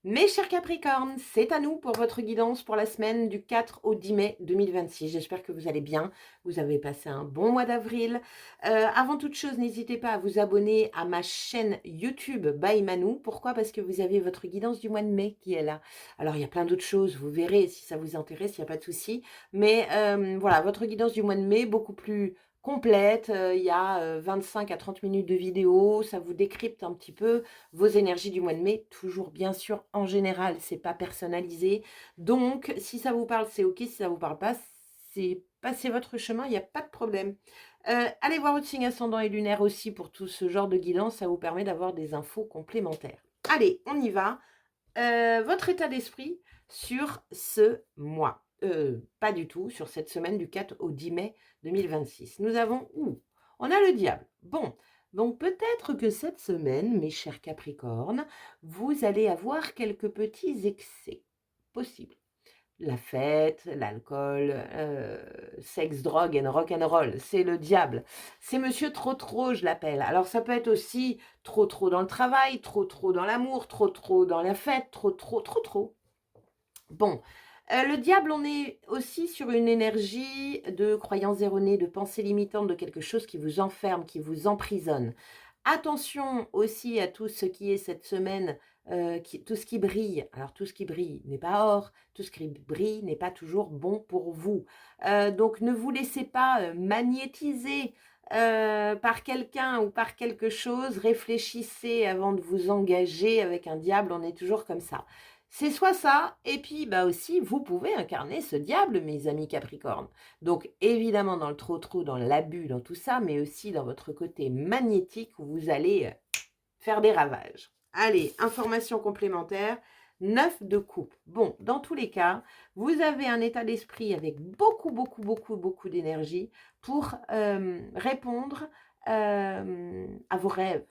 Mes chers Capricornes, c'est à nous pour votre guidance pour la semaine du 4 au 10 mai 2026. J'espère que vous allez bien, vous avez passé un bon mois d'avril. Avant toute chose, n'hésitez pas à vous abonner à ma chaîne YouTube by Manou. Pourquoi? Parce que vous avez votre guidance du mois de mai qui est là. Alors, il y a plein d'autres choses, vous verrez si ça vous intéresse, il n'y a pas de souci. Mais voilà, votre guidance du mois de mai, beaucoup plus complète. Il y a 25 à 30 minutes de vidéo, ça vous décrypte un petit peu vos énergies du mois de mai, toujours bien sûr en général, c'est pas personnalisé. Donc, si ça vous parle, c'est ok. Si ça vous parle pas, c'est passez votre chemin, il n'y a pas de problème. Allez voir votre signe ascendant et lunaire aussi pour tout ce genre de guidance, ça vous permet d'avoir des infos complémentaires. Allez, on y va. Votre état d'esprit sur ce mois. Pas du tout, sur cette semaine du 4 au 10 mai 2026. Nous avons on a le diable. Bon, donc peut-être que cette semaine, mes chers Capricornes, vous allez avoir quelques petits excès possibles. La fête, l'alcool, sexe, drogue and rock'n'roll, c'est le diable. C'est monsieur trop, je l'appelle. Alors ça peut être aussi trop dans le travail, trop dans l'amour, trop dans la fête, trop. Bon, le diable, on est aussi sur une énergie de croyances erronées, de pensées limitantes, de quelque chose qui vous enferme, qui vous emprisonne. Attention aussi à tout ce qui est cette semaine, tout ce qui brille. Alors tout ce qui brille n'est pas or, tout ce qui brille n'est pas toujours bon pour vous. Donc ne vous laissez pas magnétiser par quelqu'un ou par quelque chose. Réfléchissez avant de vous engager avec un diable, on est toujours comme ça. C'est soit ça, et puis bah aussi, vous pouvez incarner ce diable, mes amis Capricornes. Donc évidemment dans le trop, dans l'abus, dans tout ça, mais aussi dans votre côté magnétique où vous allez faire des ravages. Allez, information complémentaire, 9 de coupe. Bon, dans tous les cas, vous avez un état d'esprit avec beaucoup d'énergie pour répondre à vos rêves,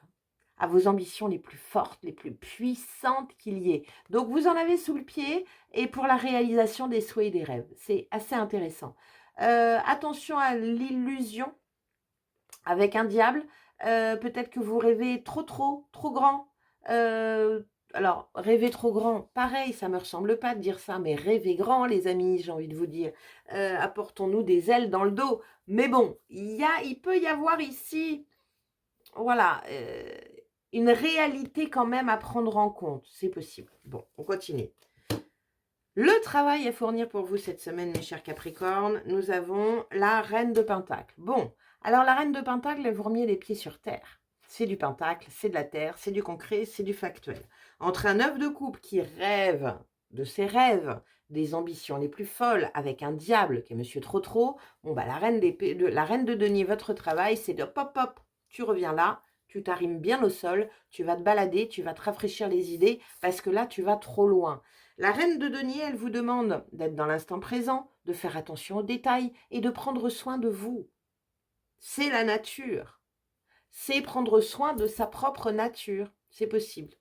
à vos ambitions les plus fortes, les plus puissantes qu'il y ait. Donc, vous en avez sous le pied et pour la réalisation des souhaits et des rêves. C'est assez intéressant. Attention à l'illusion avec un diable. Peut-être que vous rêvez trop grand. Alors, rêver trop grand, pareil, ça me ressemble pas de dire ça, mais rêver grand, les amis, j'ai envie de vous dire. Apportons-nous des ailes dans le dos. Mais bon, il peut y avoir ici, voilà, une réalité quand même à prendre en compte. C'est possible. Bon, on continue. Le travail à fournir pour vous cette semaine, mes chers Capricornes, nous avons la Reine de Pentacle. Bon, alors la Reine de Pentacle, elle vous remet les pieds sur terre. C'est du Pentacle, c'est de la terre, c'est du concret, c'est du factuel. Entre un œuf de coupe qui rêve de ses rêves, des ambitions les plus folles, avec un diable qui est Monsieur Trop, bon bah la Reine de Denier, votre travail, c'est de hop, tu reviens là, tu t'arrimes bien au sol, tu vas te balader, tu vas te rafraîchir les idées, parce que là, tu vas trop loin. La reine de denier, elle vous demande d'être dans l'instant présent, de faire attention aux détails et de prendre soin de vous. C'est la nature. C'est prendre soin de sa propre nature. C'est possible.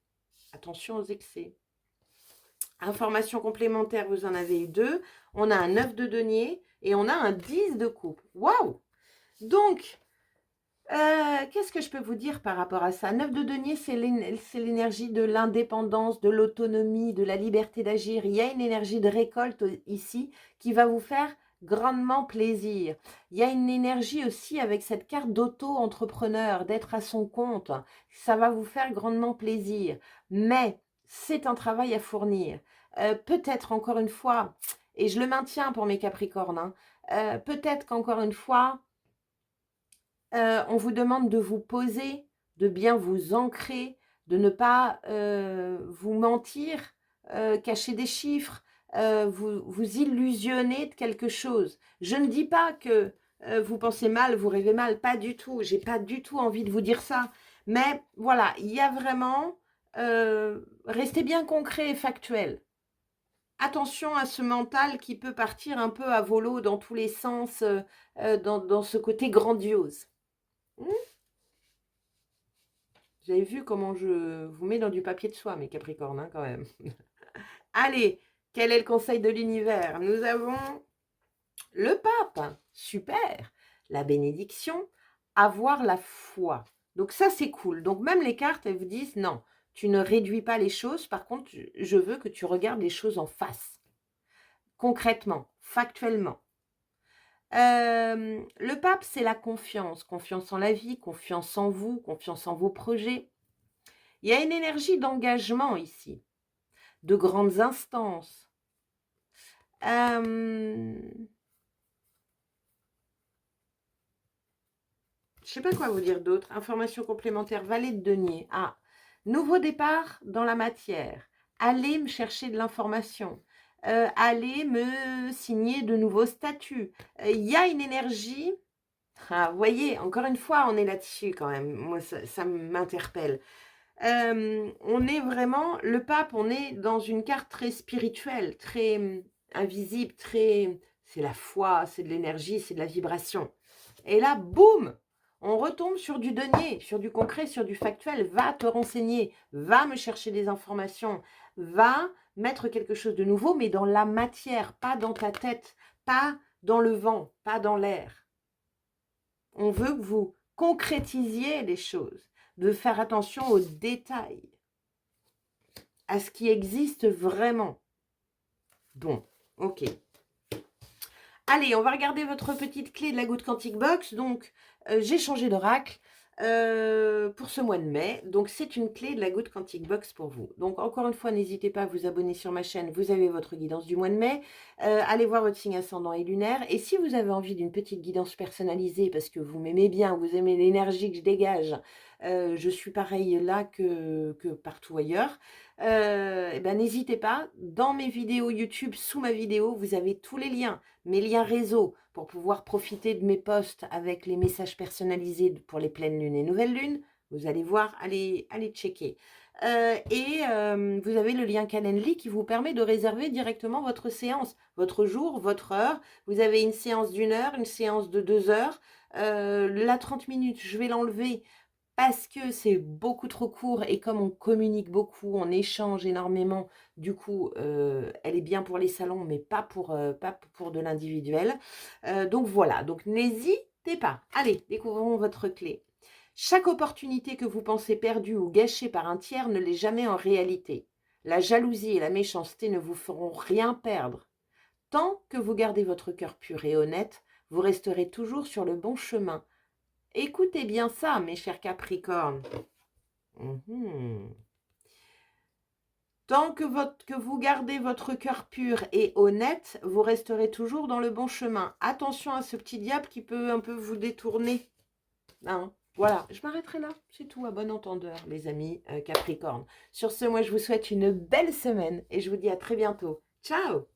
Attention aux excès. Information complémentaire, vous en avez eu 2. On a un 9 de denier et on a un 10 de coupe. Waouh! Donc, qu'est-ce que je peux vous dire par rapport à ça? 9 de denier, c'est l'énergie de l'indépendance, de l'autonomie, de la liberté d'agir. Il y a une énergie de récolte ici qui va vous faire grandement plaisir. Il y a une énergie aussi avec cette carte d'auto-entrepreneur, d'être à son compte. Ça va vous faire grandement plaisir. Mais c'est un travail à fournir. Peut-être encore une fois, et je le maintiens pour mes Capricornes, hein, peut-être qu'encore une fois, on vous demande de vous poser, de bien vous ancrer, de ne pas vous mentir, cacher des chiffres, vous illusionner de quelque chose. Je ne dis pas que vous pensez mal, vous rêvez mal, pas du tout. J'ai pas du tout envie de vous dire ça. Mais voilà, il y a vraiment, restez bien concret et factuel. Attention à ce mental qui peut partir un peu à volo dans tous les sens, dans ce côté grandiose. Hmm. Vous avez vu comment je vous mets dans du papier de soie, mes Capricornes, hein, quand même. Allez, quel est le conseil de l'univers? Nous avons le pape, super. La bénédiction, avoir la foi. Donc ça, c'est cool. Donc même les cartes, elles vous disent, non, Tu ne réduis pas les choses. Par contre, je veux que tu regardes les choses en face, concrètement, factuellement. Le pape, c'est la confiance. Confiance en la vie, confiance en vous, confiance en vos projets. Il y a une énergie d'engagement ici, de grandes instances. Je ne sais pas quoi vous dire d'autre. Information complémentaire, valet de denier. Ah, nouveau départ dans la matière. Allez me chercher de l'information. Allez me signer de nouveaux statuts. Il y a une énergie. Ah, vous voyez, encore une fois, on est là-dessus quand même. Moi, ça m'interpelle. On est vraiment, le pape, on est dans une carte très spirituelle, très invisible, très... C'est la foi, c'est de l'énergie, c'est de la vibration. Et là, boum, on retombe sur du denier, sur du concret, sur du factuel. Va te renseigner, va me chercher des informations, va mettre quelque chose de nouveau, mais dans la matière, pas dans ta tête, pas dans le vent, pas dans l'air. On veut que vous concrétisiez les choses, de faire attention aux détails, à ce qui existe vraiment. Bon, ok. Allez, on va regarder votre petite clé de la Good Quantic Box. Donc, j'ai changé d'oracle pour ce mois de mai. Donc, c'est une clé de la Good Quantic Box pour vous. Donc, encore une fois, n'hésitez pas à vous abonner sur ma chaîne. Vous avez votre guidance du mois de mai. Allez voir votre signe ascendant et lunaire. Et si vous avez envie d'une petite guidance personnalisée, parce que vous m'aimez bien, vous aimez l'énergie que je dégage, je suis pareil là que partout ailleurs. Eh ben, n'hésitez pas, dans mes vidéos YouTube, sous ma vidéo, vous avez tous les liens, mes liens réseau, pour pouvoir profiter de mes posts avec les messages personnalisés pour les pleines lunes et nouvelles lunes. Vous allez voir, allez checker. Vous avez le lien Calendly qui vous permet de réserver directement votre séance, votre jour, votre heure. Vous avez une séance d'1 heure, une séance de 2 heures. La 30 minutes, je vais l'enlever parce que c'est beaucoup trop court et comme on communique beaucoup, on échange énormément, du coup, elle est bien pour les salons, mais pas pour de l'individuel. Donc voilà, donc n'hésitez pas. Allez, découvrons votre clé. Chaque opportunité que vous pensez perdue ou gâchée par un tiers ne l'est jamais en réalité. La jalousie et la méchanceté ne vous feront rien perdre. Tant que vous gardez votre cœur pur et honnête, vous resterez toujours sur le bon chemin. Écoutez bien ça, mes chers Capricornes. Tant que vous gardez votre cœur pur et honnête, vous resterez toujours dans le bon chemin. Attention à ce petit diable qui peut un peu vous détourner. Hein, voilà, je m'arrêterai là. C'est tout, à bon entendeur, les amis Capricornes. Sur ce, moi, je vous souhaite une belle semaine et je vous dis à très bientôt. Ciao!